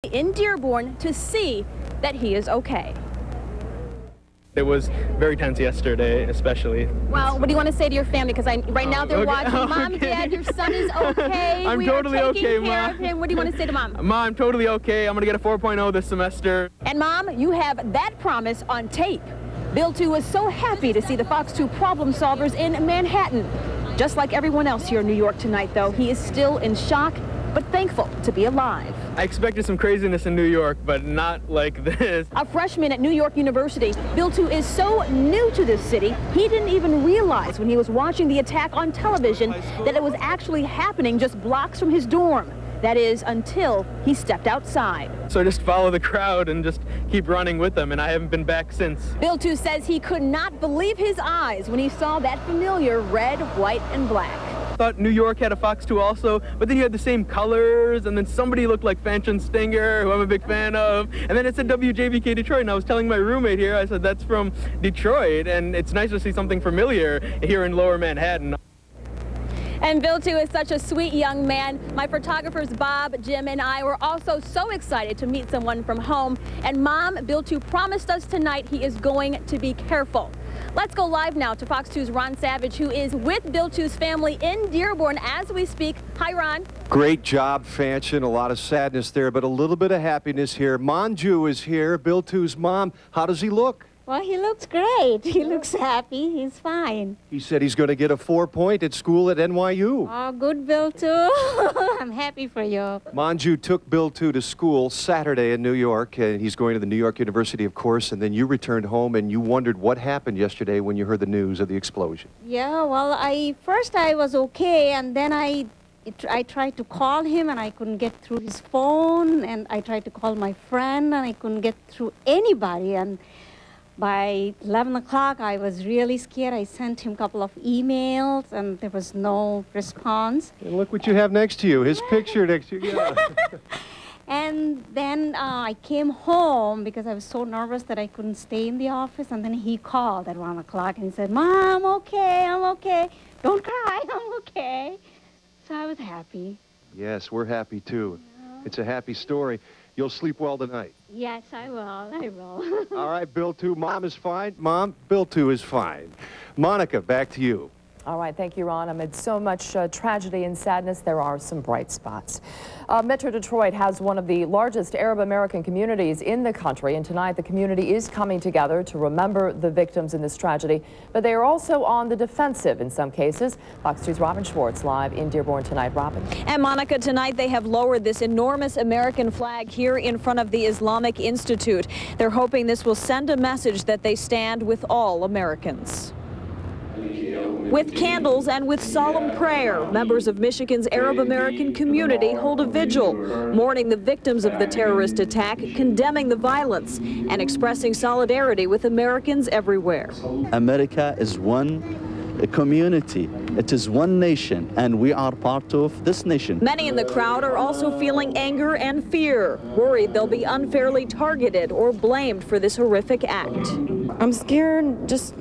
in Dearborn to see that he is okay. It was very tense yesterday, especially. Well, what do you want to say to your family? Because right now they're watching. Mom, okay. Dad, your son is okay. I'm totally are taking okay, care Mom. of him. What do you want to say to Mom? Mom, I'm totally okay. I'm going to get a 4.0 this semester. And Mom, you have that promise on tape. Bill 2 was so happy to see the Fox 2 problem solvers in Manhattan. Just like everyone else here in New York tonight, though, he is still in shock, but thankful to be alive. I expected some craziness in New York, but not like this. A freshman at New York University, Bill 2 is so new to this city, he didn't even realize when he was watching the attack on television that it was actually happening just blocks from his dorm. That is, until he stepped outside. So I just follow the crowd and just keep running with them, and I haven't been back since. Bill 2 says he could not believe his eyes when he saw that familiar red, white, and black. I thought New York had a Fox 2 also, but then you had the same colors, and then somebody looked like Fanchon Stinger, who I'm a big fan of, and then it said WJBK Detroit, and I was telling my roommate here, I said, that's from Detroit, and it's nice to see something familiar here in Lower Manhattan. And Bill 2 is such a sweet young man. My photographers Bob, Jim, and I were also so excited to meet someone from home. And Mom, Bill 2 promised us tonight he is going to be careful. Let's go live now to Fox 2's Ron Savage, who is with Bill 2's family in Dearborn as we speak. Hi, Ron. Great job, Fanchon. A lot of sadness there, but a little bit of happiness here. Manju is here, Bill 2's mom. How does he look? Well, he looks great. He looks happy. He's fine. He said he's going to get a 4-point at school at NYU. Oh, good, Bill 2. I'm happy for you. Manju took Bill 2 to school Saturday in New York, and he's going to the New York University, of course, and then you returned home and you wondered what happened yesterday when you heard the news of the explosion. Yeah, well, first I was okay, and then I tried to call him, and I couldn't get through his phone, and I tried to call my friend, and I couldn't get through anybody, and by 11 o'clock, I was really scared. I sent him a couple of emails, and there was no response. And look what you have next to you, his picture next to you. Yeah. And then I came home because I was so nervous that I couldn't stay in the office, and then he called at 1 o'clock, and he said, Mom, I'm okay, I'm okay. Don't cry, I'm okay. So I was happy. Yes, we're happy, too. Yeah. It's a happy story. You'll sleep well tonight. Yes, I will. I will. All right, Bill 2, Mom is fine. Mom, Bill 2 is fine. Monica, back to you. All right, thank you, Ron. Amid so much tragedy and sadness, there are some bright spots. Metro Detroit has one of the largest Arab American communities in the country, and tonight the community is coming together to remember the victims in this tragedy, but they are also on the defensive in some cases. Fox 2's Robin Schwartz live in Dearborn tonight. Robin. And Monica, tonight they have lowered this enormous American flag here in front of the Islamic Institute. They're hoping this will send a message that they stand with all Americans. With candles and with solemn prayer, members of Michigan's Arab American community hold a vigil, mourning the victims of the terrorist attack, condemning the violence, and expressing solidarity with Americans everywhere. America is one community. It is one nation, and we are part of this nation. Many in the crowd are also feeling anger and fear, worried they'll be unfairly targeted or blamed for this horrific act. I'm scared, just,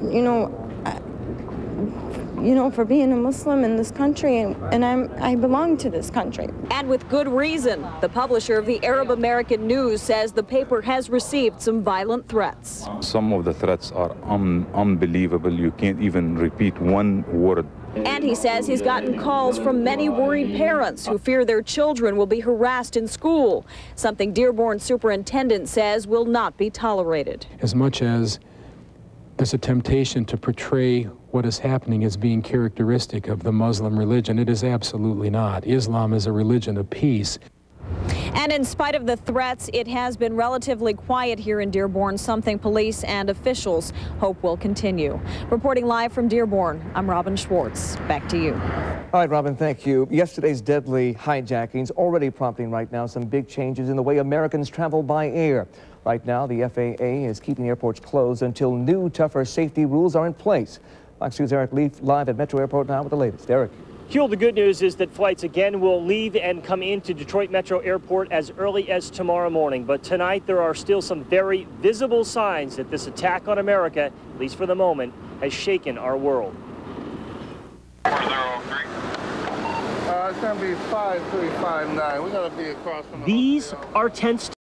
for being a Muslim in this country, and I belong to this country. And with good reason. The publisher of the Arab American News says the paper has received some violent threats. Some of the threats are unbelievable. You can't even repeat one word. And he says he's gotten calls from many worried parents who fear their children will be harassed in school, something Dearborn superintendent says will not be tolerated. As much as there's a temptation to portray what is happening as being characteristic of the Muslim religion, it is absolutely not. Islam is a religion of peace. And in spite of the threats, it has been relatively quiet here in Dearborn, something police and officials hope will continue. Reporting live from Dearborn, I'm Robin Schwartz. Back to you. All right, Robin, thank you. Yesterday's deadly hijackings already prompting right now some big changes in the way Americans travel by air. Right now, the FAA is keeping airports closed until new, tougher safety rules are in place. Fox 2's Eric Leaf live at Metro Airport now with the latest. Eric. Hugh, the good news is that flights again will leave and come into Detroit Metro Airport as early as tomorrow morning. But tonight there are still some very visible signs that this attack on America, at least for the moment, has shaken our world. 403. It's going to be 5359. We're going to be across from the These are tense